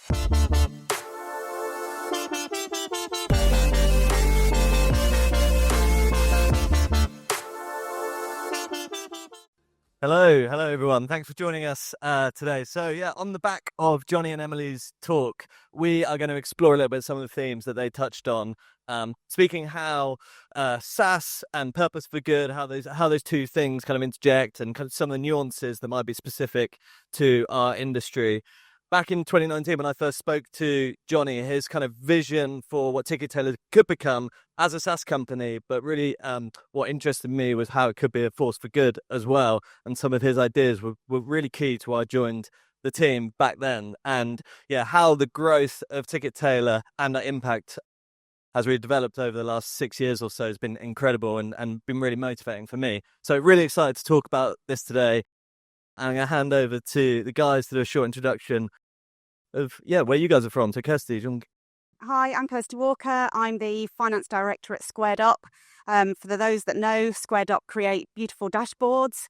Hello everyone. Thanks for joining us today. So yeah, on the back of Johnny and Emily's talk, we are going to explore a little bit some of the themes that they touched on. Speaking how SaaS and purpose for good, how those two things kind of interject, and kind of some of the nuances that might be specific to our industry. Back in 2019, when I first spoke to Johnny, his kind of vision for what Tailor could become as a SaaS company, but really what interested me was how it could be a force for good as well. And some of his ideas were really key to why I joined the team back then. And yeah, how the growth of Tailor and that impact has really developed over the last 6 years or so has been incredible and been really motivating for me. So really excited to talk about this today. I'm going to hand over to the guys to do a short introduction of, where you guys are from. So Kirstie, Hi, I'm Kirstie Walker. I'm the Finance Director at SquaredUp. For those that know, SquaredUp create beautiful dashboards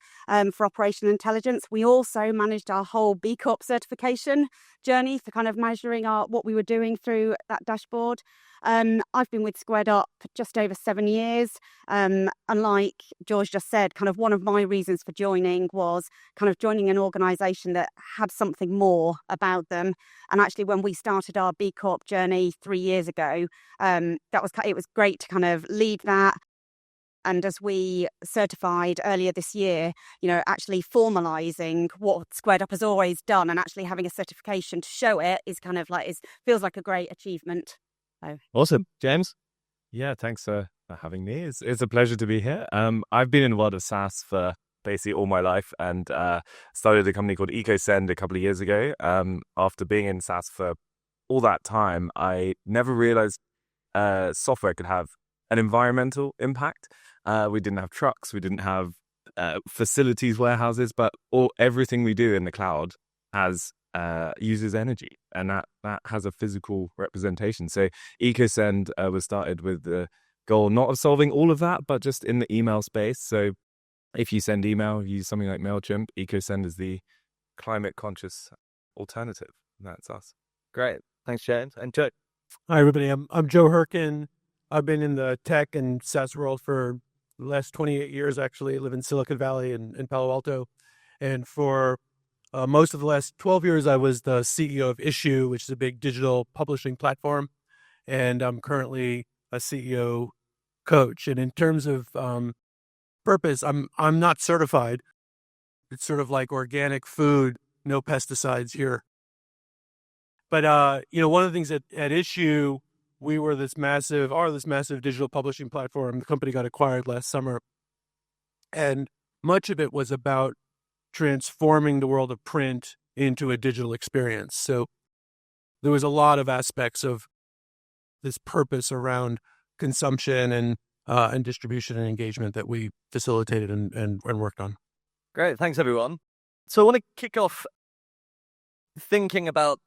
for operational intelligence. We also managed our whole B Corp certification journey for kind of measuring what we were doing through that dashboard. I've been with SquaredUp for just over 7 years. And like George just said, kind of one of my reasons for joining was kind of joining an organisation that had something more about them. And actually, when we started our B Corp journey 3 years ago, it was great to kind of lead that. And as we certified earlier this year, actually formalising what SquaredUp has always done and actually having a certification to show it is kind of feels like a great achievement. So. Awesome. James? Yeah, thanks for having me. It's a pleasure to be here. I've been in the world of SaaS for basically all my life and started a company called EcoSend a couple of years ago. After being in SaaS for all that time, I never realized software could have an environmental impact. We didn't have trucks, we didn't have facilities, warehouses, but everything we do in the cloud uses energy, and that has a physical representation. So EcoSend was started with the goal not of solving all of that, but just in the email space. So if you send email, use something like MailChimp. EcoSend is the climate conscious alternative. That's us. Great. Thanks, James. And Joe. Hi, everybody. I'm Joe Hyrkin. I've been in the tech and SaaS world for the last 28 years, actually. I live in Silicon Valley in Palo Alto. And for most of the last 12 years, I was the CEO of Issuu, which is a big digital publishing platform. And I'm currently a CEO coach. And in terms of purpose, I'm not certified. It's sort of like organic food, no pesticides here. But, one of the things at Issuu, we were this massive digital publishing platform. The company got acquired last summer. And much of it was about transforming the world of print into a digital experience. So there was a lot of aspects of this purpose around consumption and distribution and engagement that we facilitated and worked on. Great. Thanks, everyone. So I want to kick off thinking about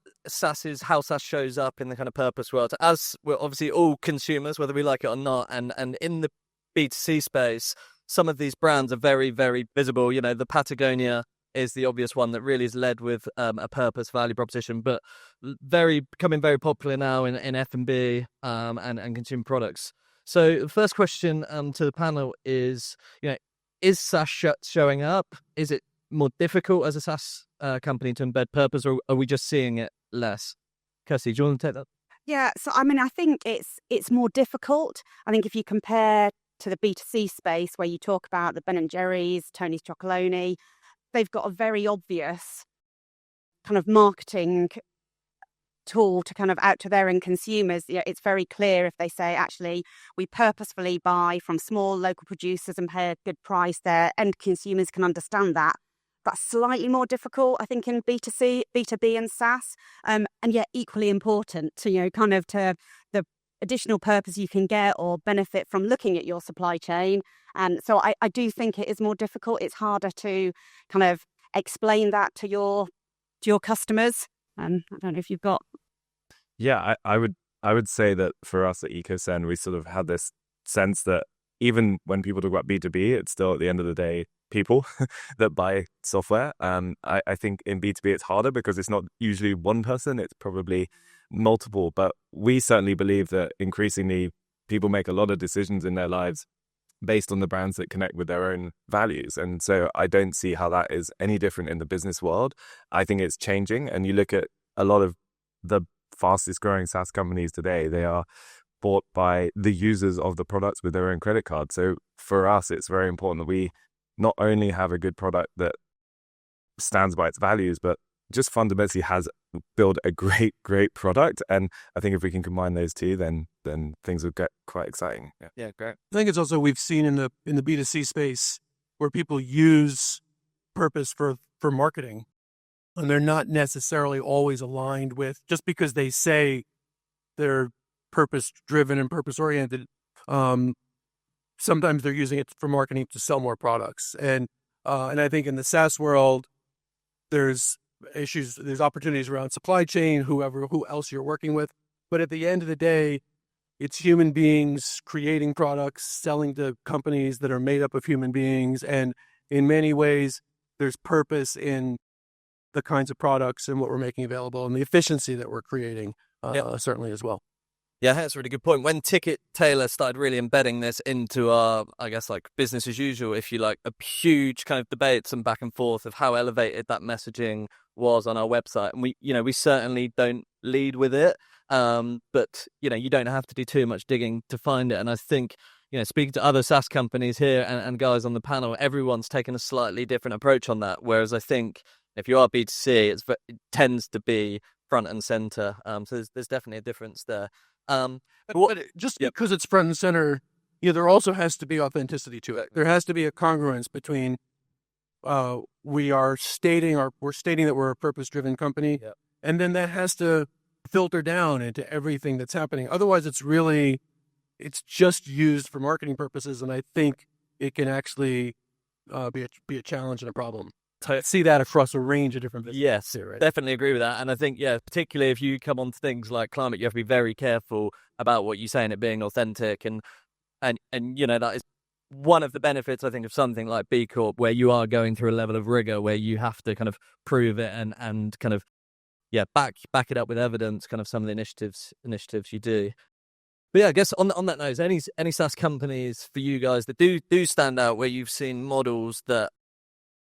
how SaaS shows up in the kind of purpose world. As we're obviously all consumers, whether we like it or not, and in the B2C space, some of these brands are very, very visible. The Patagonia is the obvious one that really is led with a purpose value proposition, but becoming very popular now in F&B and consumer products. So the first question to the panel is, is SaaS showing up? Is it more difficult as a SaaS company to embed purpose, or are we just seeing it less? Kirstie, do you want to take that? Yeah, so I think it's more difficult. I think if you compare to the B2C space where you talk about the Ben & Jerry's, Tony's Chocolonely, they've got a very obvious kind of marketing tool to kind of out to their end consumers. It's very clear if they say, actually, we purposefully buy from small local producers and pay a good price, their end consumers can understand that. That's slightly more difficult, I think, in B2C, B2B and SaaS, and yet equally important to, kind of to the additional purpose you can get or benefit from looking at your supply chain. And so I do think it is more difficult. It's harder to kind of explain that to your customers. I don't know if you've got. Yeah, I would say that for us at EcoSend, we sort of had this sense that even when people talk about B2B, it's still at the end of the day people that buy software. I think in B2B it's harder because it's not usually one person, it's probably multiple. But we certainly believe that increasingly people make a lot of decisions in their lives based on the brands that connect with their own values. And so I don't see how that is any different in the business world. I think it's changing. And you look at a lot of the fastest growing SaaS companies today, they are bought by the users of the products with their own credit card. So for us, it's very important that we not only have a good product that stands by its values, but just fundamentally has built a great product. And I think if we can combine those two, then things will get quite exciting. Yeah, great. I think it's also we've seen in the B2C space where people use purpose for marketing, and they're not necessarily always aligned with, just because they say they're purpose driven and purpose oriented. Sometimes they're using it for marketing to sell more products, and I think in the SaaS world, there's opportunities around supply chain, who else you're working with. But at the end of the day, it's human beings creating products, selling to companies that are made up of human beings. And in many ways, there's purpose in the kinds of products and what we're making available and the efficiency that we're creating, certainly as well. Yeah, that's a really good point. When Tailor started really embedding this into our, I guess, like business as usual, if you like, a huge kind of debates and back and forth of how elevated that messaging was on our website. And we certainly don't lead with it. But, you don't have to do too much digging to find it. And I think, speaking to other SaaS companies here and guys on the panel, everyone's taken a slightly different approach on that. Whereas I think if you are B2C, it tends to be front and center. So there's definitely a difference there. But because it's front and center, there also has to be authenticity to it. There has to be a congruence between we're stating that we're a purpose-driven company, and then that has to filter down into everything that's happening. Otherwise, it's just used for marketing purposes, and I think it can actually be a challenge and a problem. I see that across a range of different businesses. Yes, too, right? definitely agree with that. And I think, particularly if you come on to things like climate, you have to be very careful about what you say and it being authentic. And that is one of the benefits, I think, of something like B Corp, where you are going through a level of rigor where you have to kind of prove it and kind of, back it up with evidence, kind of some of the initiatives you do. But I guess on that note, any SaaS companies for you guys that do stand out where you've seen models that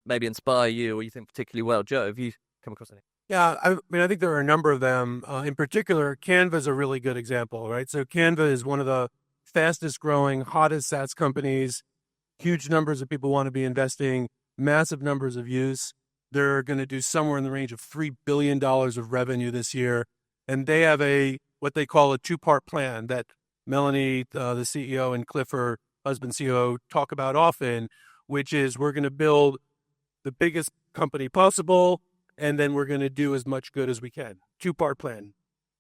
maybe inspire you or you think particularly well? Joe, have you come across any? Yeah, I think there are a number of them. In particular, Canva is a really good example, right? So Canva is one of the fastest growing, hottest SaaS companies. Huge numbers of people want to be investing, massive numbers of use. They're going to do somewhere in the range of $3 billion of revenue this year. And they have what they call a two-part plan that Melanie, the CEO, and Cliff, her husband, CEO, talk about often, which is we're going to build the biggest company possible, and then we're going to do as much good as we can. Two-part plan.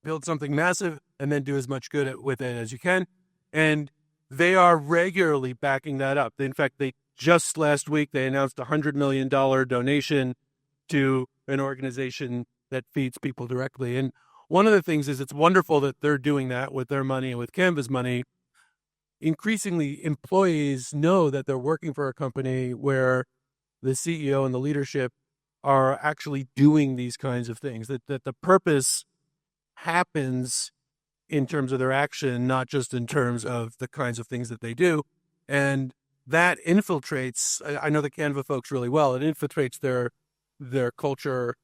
Build something massive, and then do as much good with it as you can. And they are regularly backing that up. In fact, just last week, they announced a $100 million donation to an organization that feeds people directly. And one of the things is it's wonderful that they're doing that with their money and with Canva's money. Increasingly, employees know that they're working for a company where the CEO and the leadership are actually doing these kinds of things, that the purpose happens in terms of their action, not just in terms of the kinds of things that they do. And that infiltrates, I know the Canva folks really well, it infiltrates their culture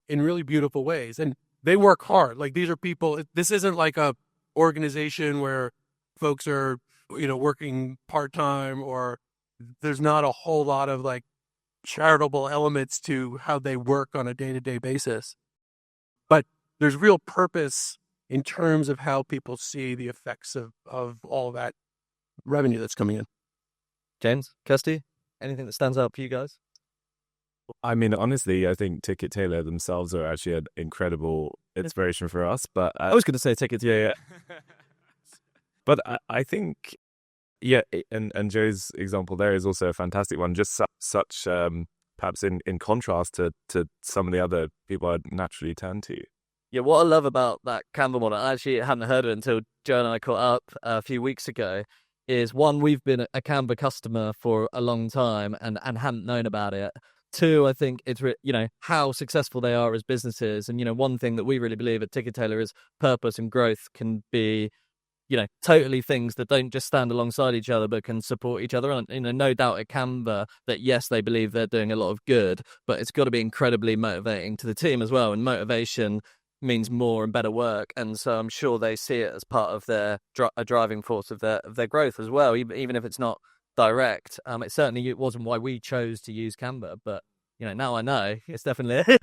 in really beautiful ways. And they work hard. Like, these are people, this isn't like a organization where folks are, working part-time, or there's not a whole lot of like charitable elements to how they work on a day-to-day basis. But there's real purpose in terms of how people see the effects of all that revenue that's coming in. James, Kirstie, anything that stands out for you guys? I mean, honestly, I think Tailor themselves are actually an incredible inspiration for us. But I was going to say Tickets. Yeah. But I think, and Joe's example there is also a fantastic one. Just such perhaps in contrast to some of the other people I'd naturally turn to. Yeah, what I love about that Canva model, I actually hadn't heard of it until Joe and I caught up a few weeks ago, is one, we've been a Canva customer for a long time and hadn't known about it. Two, I think it's how successful they are as businesses, and one thing that we really believe at Ticket Tailor is purpose and growth can be totally things that don't just stand alongside each other, but can support each other. And, no doubt at Canva that, yes, they believe they're doing a lot of good, but it's got to be incredibly motivating to the team as well. And motivation means more and better work. And so I'm sure they see it as part of their a driving force of their growth as well, even if it's not direct. It wasn't why we chose to use Canva, but, now I know it's definitely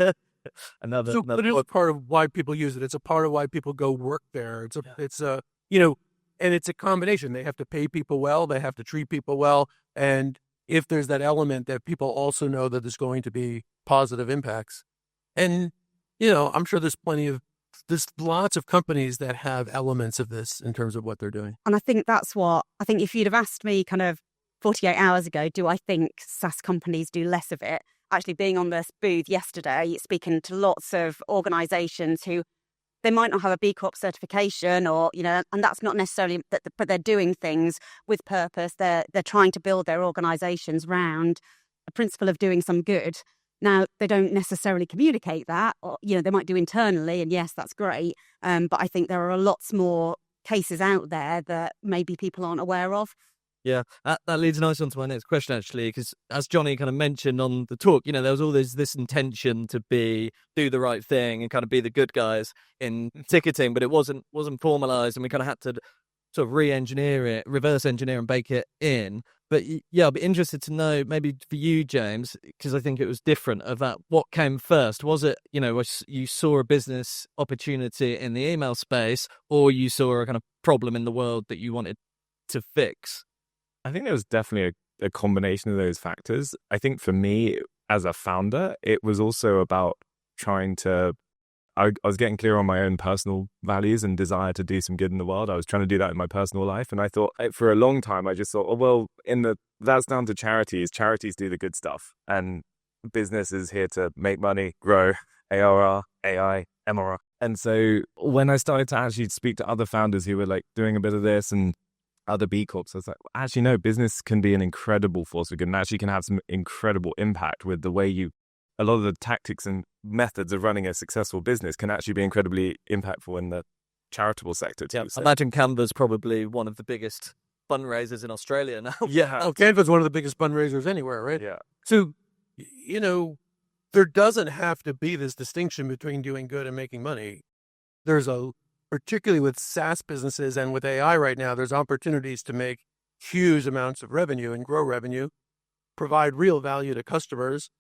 another. But it's part of why people use it. It's a part of why people go work there. And it's a combination. They have to pay people well. They have to treat people well. And if there's that element that people also know that there's going to be positive impacts. And, I'm sure there's lots of companies that have elements of this in terms of what they're doing. And I think if you'd have asked me kind of 48 hours ago, do I think SaaS companies do less of it? Actually being on this booth yesterday, speaking to lots of organizations who they might not have a B Corp certification or, and that's not necessarily that, but they're doing things with purpose. They're trying to build their organizations around a principle of doing some good. Now, they don't necessarily communicate that, or, they might do internally, and yes, that's great. But I think there are lots more cases out there that maybe people aren't aware of. Yeah, that leads nicely on to my next question, actually, because as Johnny kind of mentioned on the talk, there was always this intention to do the right thing and kind of be the good guys in ticketing, but it wasn't formalized, and we kind of had to sort of re-engineer it, reverse engineer and bake it in. But yeah, I'd be interested to know, maybe for you, James, because I think it was different, about what came first. Was it, you saw a business opportunity in the email space, or you saw a kind of problem in the world that you wanted to fix? I think there was definitely a combination of those factors. I think for me, as a founder, it was also about trying to, I was getting clear on my own personal values and desire to do some good in the world. I was trying to do that in my personal life. And I thought, for a long time, I just thought, that's down to charities. Charities do the good stuff. And business is here to make money, grow, ARR, AI, MRR. And so when I started to actually speak to other founders who were like doing a bit of this and other B Corps, I was like, actually, no, business can be an incredible force for good and actually can have some incredible impact with the way a lot of the tactics and methods of running a successful business can actually be incredibly impactful in the charitable sector too. Yeah, I imagine Canva's probably one of the biggest fundraisers in Australia now. Yeah. Oh, Canva's one of the biggest fundraisers anywhere, right? Yeah. So, there doesn't have to be this distinction between doing good and making money. Particularly with SaaS businesses and with AI right now, there's opportunities to make huge amounts of revenue and grow revenue, provide real value to customers,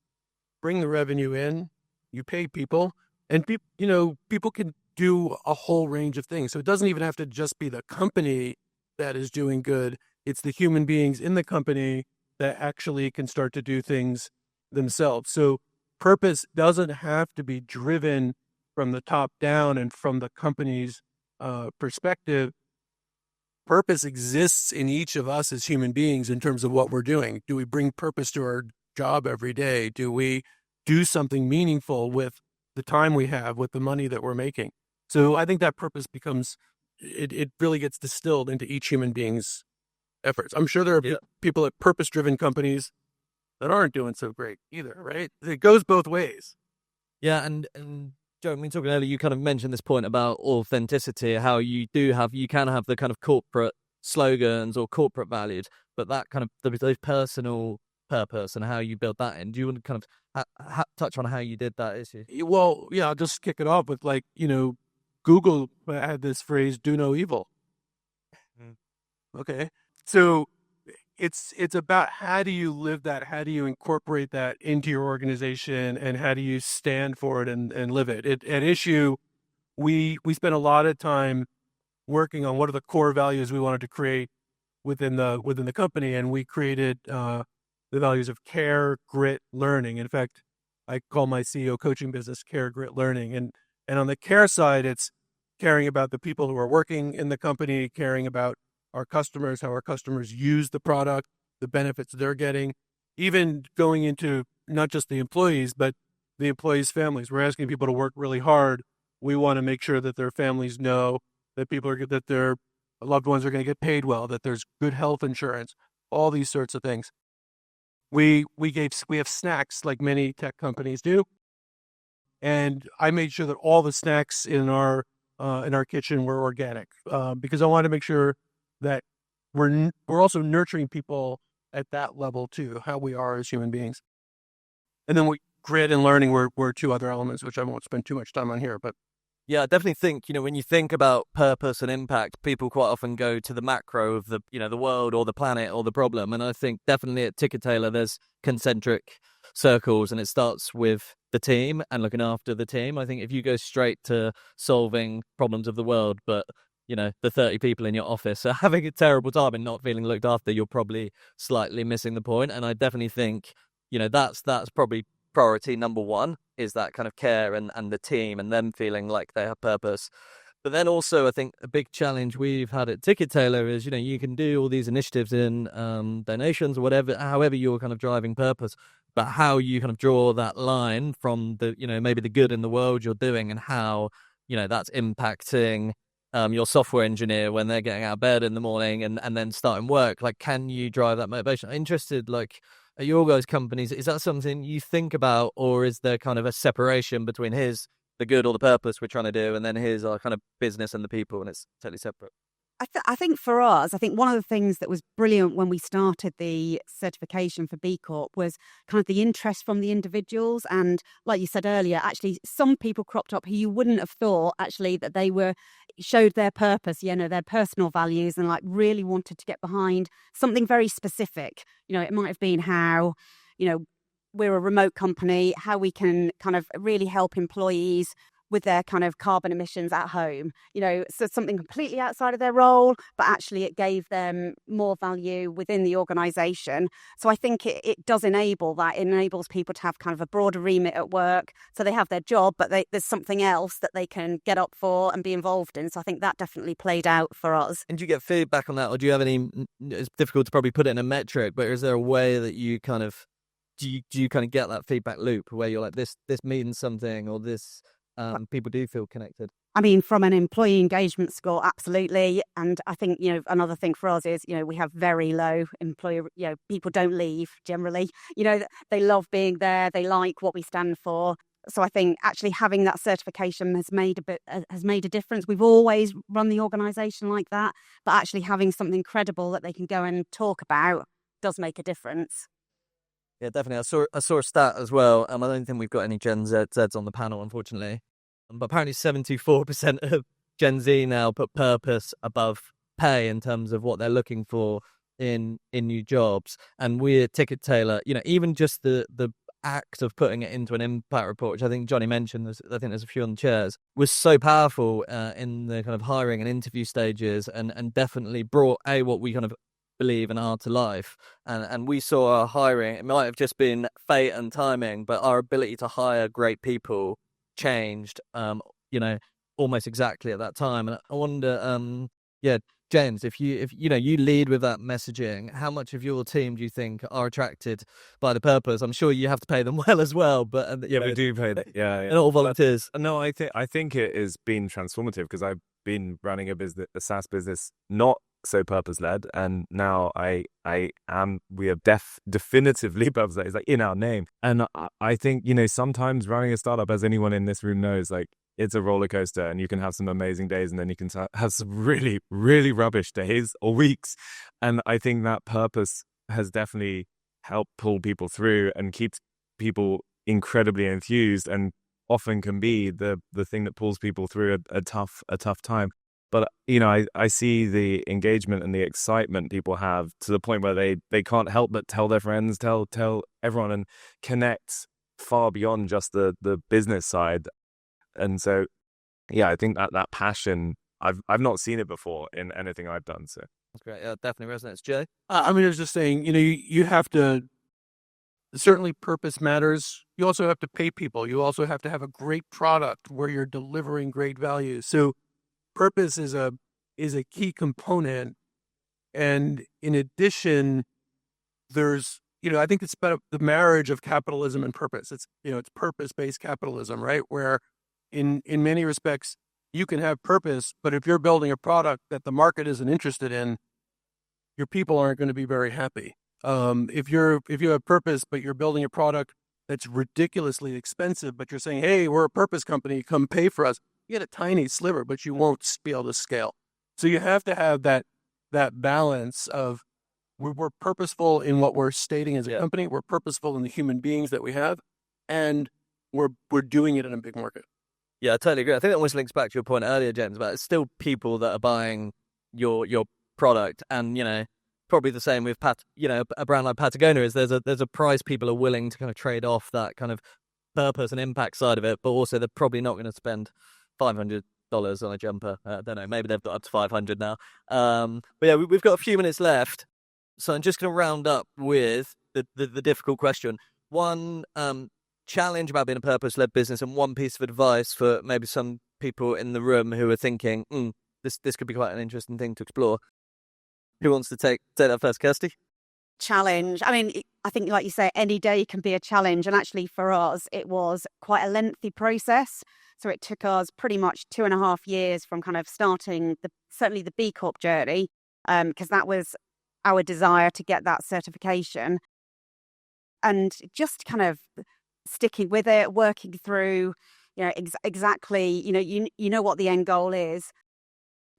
bring the revenue in, you pay people, and people can do a whole range of things. So it doesn't even have to just be the company that is doing good. It's the human beings in the company that actually can start to do things themselves. So purpose doesn't have to be driven from the top down and from the company's perspective. Purpose exists in each of us as human beings in terms of what we're doing. Do we bring purpose to our job every day? Do we do something meaningful with the time we have, with the money that we're making? So I think that purpose becomes, it really gets distilled into each human being's efforts. I'm sure there are people at purpose-driven companies that aren't doing so great either, right? It goes both ways. Yeah, and Joe, talking earlier, you kind of mentioned this point about authenticity, how you can have the kind of corporate slogans or corporate values, but that kind of the personal purpose and how you build that in. Do you want to kind of touch on how you did that, Issuu? Well, yeah, I'll just kick it off with Google had this phrase, do no evil. Okay. So it's about how do you live that? How do you incorporate that into your organization, and how do you stand for it and live it? At Issuu, we spent a lot of time working on what are the core values we wanted to create within the company, and we created the values of care, grit, learning. In fact, I call my CEO coaching business Care, Grit, Learning. And on the care side, it's caring about the people who are working in the company, caring about our customers, how our customers use the product, the benefits they're getting, even going into not just the employees, but the employees' families. We're asking people to work really hard. We want to make sure that their families know that that they're loved ones are going to get paid well, that there's good health insurance, all these sorts of things. We have snacks like many tech companies do, and I made sure that all the snacks in our kitchen were organic, because I wanted to make sure that we're also nurturing people at that level too, how we are as human beings. And then grit and learning were two other elements, which I won't spend too much time on here. But yeah, I definitely think, when you think about purpose and impact, people quite often go to the macro of the world or the planet or the problem. And I think definitely at Ticket Tailor, there's concentric circles, and it starts with the team and looking after the team. I think if you go straight to solving problems of the world, but the 30 people in your office are having a terrible time and not feeling looked after, you're probably slightly missing the point. And I definitely think, that's probably priority number one, is that kind of care and the team and them feeling like they have purpose. But then also, I think a big challenge we've had at Ticket Tailor is, you can do all these initiatives in donations or whatever, however you're kind of driving purpose, but how you kind of draw that line from the, maybe the good in the world you're doing, and how, that's impacting your software engineer when they're getting out of bed in the morning and then starting work. Like, can you drive that motivation? I'm interested, like, at your guys' companies, is that something you think about, or is there kind of a separation between the good or the purpose we're trying to do, and then here's our kind of business and the people, and it's totally separate? I think for us, I think one of the things that was brilliant when we started the certification for B Corp was kind of the interest from the individuals. And like you said earlier, actually, some people cropped up who you wouldn't have thought actually that they showed their purpose, their personal values, and like really wanted to get behind something very specific. It might have been how, we're a remote company, how we can kind of really help employees with their kind of carbon emissions at home, so something completely outside of their role, but actually it gave them more value within the organization. So I think it does enable that. It enables people to have kind of a broader remit at work. So they have their job, but there's something else that they can get up for and be involved in. So I think that definitely played out for us. And do you get feedback on that, or do you have any, it's difficult to probably put it in a metric, but is there a way that you kind of, do you kind of get that feedback loop where you're like, this means something, or this, people do feel connected? I mean, from an employee engagement score, absolutely. And I think, another thing for us is, we have very low employer, people don't leave generally. They love being there. They like what we stand for. So I think actually having that certification has made a difference. We've always run the organisation like that, but actually having something credible that they can go and talk about does make a difference. Yeah, definitely. I saw a stat as well. I don't think we've got any Gen Zs on the panel, unfortunately. But apparently 74% of Gen Z now put purpose above pay in terms of what they're looking for in new jobs. And we at Ticket Tailor, even just the act of putting it into an impact report, which I think Johnny mentioned, I think there's a few on the chairs, was so powerful in the kind of hiring and interview stages, and definitely brought what we kind of believe and are to life. And we saw our hiring, it might have just been fate and timing, but our ability to hire great people changed almost exactly at that time. And I wonder, James, if you lead with that messaging, how much of your team do you think are attracted by the purpose? I'm sure you have to pay them well as well, but we do pay them. Yeah. They're all volunteers. No, I think it has been transformative, because I've been running a SaaS business not so purpose-led, and now we are definitively purpose-led. It's like in our name. And I think, sometimes running a startup, as anyone in this room knows, like, it's a roller coaster, and you can have some amazing days, and then you can have some really, really rubbish days or weeks. And I think that purpose has definitely helped pull people through and keeps people incredibly enthused, and often can be the thing that pulls people through a tough time. But, I see the engagement and the excitement people have, to the point where they can't help but tell their friends, tell everyone, and connect far beyond just the business side. And so, yeah, I think that passion, I've not seen it before in anything I've done. So that's great. Yeah, definitely resonates. Joe? I was just saying, you have to, certainly purpose matters. You also have to pay people. You also have to have a great product where you're delivering great value. So purpose is a key component. And in addition, there's, I think it's about the marriage of capitalism and purpose. It's, it's purpose-based capitalism, right? Where in many respects, you can have purpose, but if you're building a product that the market isn't interested in, your people aren't going to be very happy. If you have purpose, but you're building a product that's ridiculously expensive, but you're saying, hey, we're a purpose company, come pay for us. You get a tiny sliver, but you won't be able to scale. So you have to have that balance of we're purposeful in what we're stating as a company, we're purposeful in the human beings that we have, and we're doing it in a big market. Yeah, I totally agree. I think that almost links back to your point earlier, James, about it's still people that are buying your product, and probably the same with a brand like Patagonia is there's a price people are willing to kind of trade off that kind of purpose and impact side of it, but also they're probably not going to spend $500 on a jumper. I don't know, maybe they've got up to 500 now. But yeah, we've got a few minutes left, so I'm just going to round up with the difficult question. One challenge about being a purpose-led business, and one piece of advice for maybe some people in the room who are thinking, this could be quite an interesting thing to explore. Who wants to take that first, Kirstie? Challenge. I mean, I think, like you say, any day can be a challenge. And actually, for us, it was quite a lengthy process. So it took us pretty much 2.5 years from kind of starting certainly the B Corp journey, because that was our desire to get that certification, and just kind of sticking with it, working through, exactly, you know what the end goal is.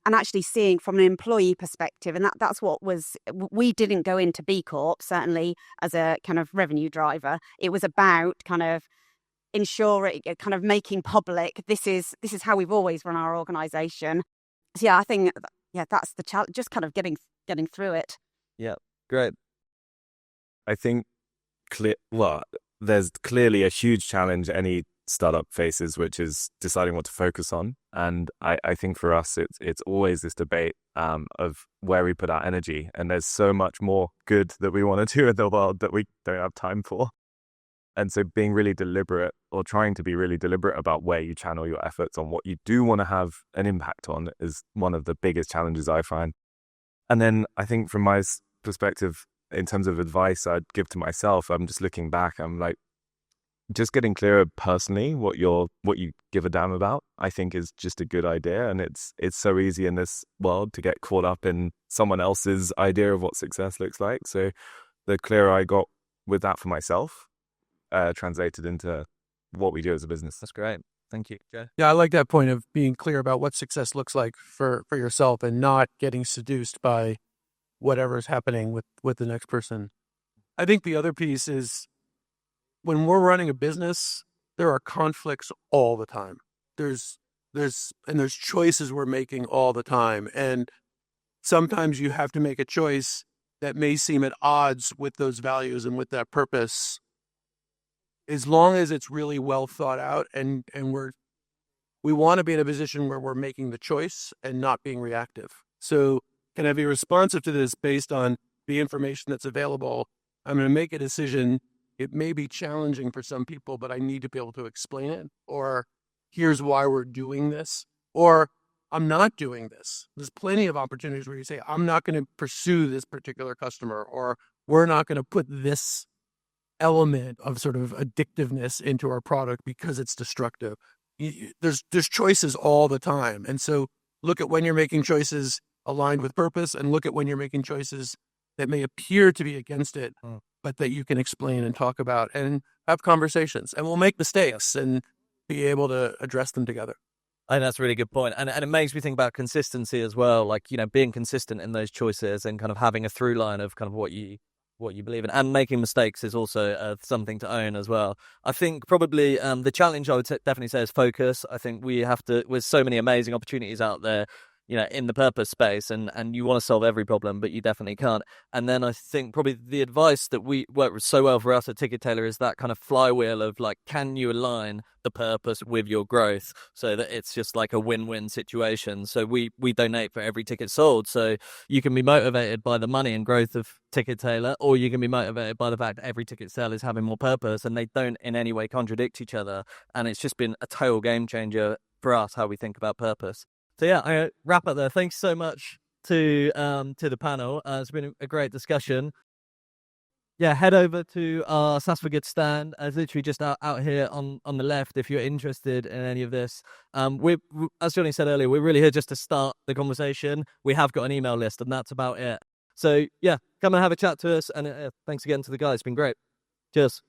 And actually seeing from an employee perspective, and that's what we didn't go into B Corp, certainly, as a kind of revenue driver. It was about kind of ensuring, kind of making public, this is how we've always run our organization. So yeah, I think, that's the challenge, just kind of getting through it. Yeah, great. I think there's clearly a huge challenge any startup faces, which is deciding what to focus on. And I think for us, it's always this debate of where we put our energy. And there's so much more good that we want to do in the world that we don't have time for. And so being really deliberate, or trying to be really deliberate about where you channel your efforts on what you do want to have an impact on, is one of the biggest challenges I find. And then I think from my perspective, in terms of advice I'd give to myself, I'm just looking back, I'm like, just getting clearer personally what you give a damn about, I think is just a good idea. And it's so easy in this world to get caught up in someone else's idea of what success looks like. So the clearer I got with that for myself, translated into what we do as a business. That's great. Thank you, Joe. Yeah, I like that point of being clear about what success looks like for yourself, and not getting seduced by whatever's happening with the next person. I think the other piece is, when we're running a business, there are conflicts all the time. There's choices we're making all the time. And sometimes you have to make a choice that may seem at odds with those values and with that purpose. As long as it's really well thought out, and we want to be in a position where we're making the choice and not being reactive. So can I be responsive to this based on the information that's available? I'm going to make a decision. It may be challenging for some people, but I need to be able to explain it. Or here's why we're doing this. Or I'm not doing this. There's plenty of opportunities where you say, I'm not going to pursue this particular customer, or we're not going to put this element of sort of addictiveness into our product because it's destructive. There's choices all the time. And so look at when you're making choices aligned with purpose, and look at when you're making choices that may appear to be against it, but that you can explain and talk about and have conversations. And we'll make mistakes and be able to address them together. I think that's a really good point. And it makes me think about consistency as well, like, being consistent in those choices and kind of having a through line of kind of what you believe in, and making mistakes is also something to own as well. I think probably the challenge I would definitely say is focus. I think we have to, with so many amazing opportunities out there, in the purpose space, and you want to solve every problem, but you definitely can't. And then I think probably the advice that we work so well for us at Ticket Tailor is that kind of flywheel of, like, can you align the purpose with your growth so that it's just like a win-win situation? So we donate for every ticket sold. So you can be motivated by the money and growth of Ticket Tailor, or you can be motivated by the fact that every ticket sale is having more purpose, and they don't in any way contradict each other. And it's just been a total game changer for us, how we think about purpose. So yeah, I wrap up there. Thanks so much to the panel. It's been a great discussion. yeah, head over to our SaaS for Good stand. It's literally just out here on the left if you're interested in any of this. As Johnny said earlier, we're really here just to start the conversation. We have got an email list, and that's about it. So yeah, come and have a chat to us. And thanks again to the guys. It's been great. Cheers.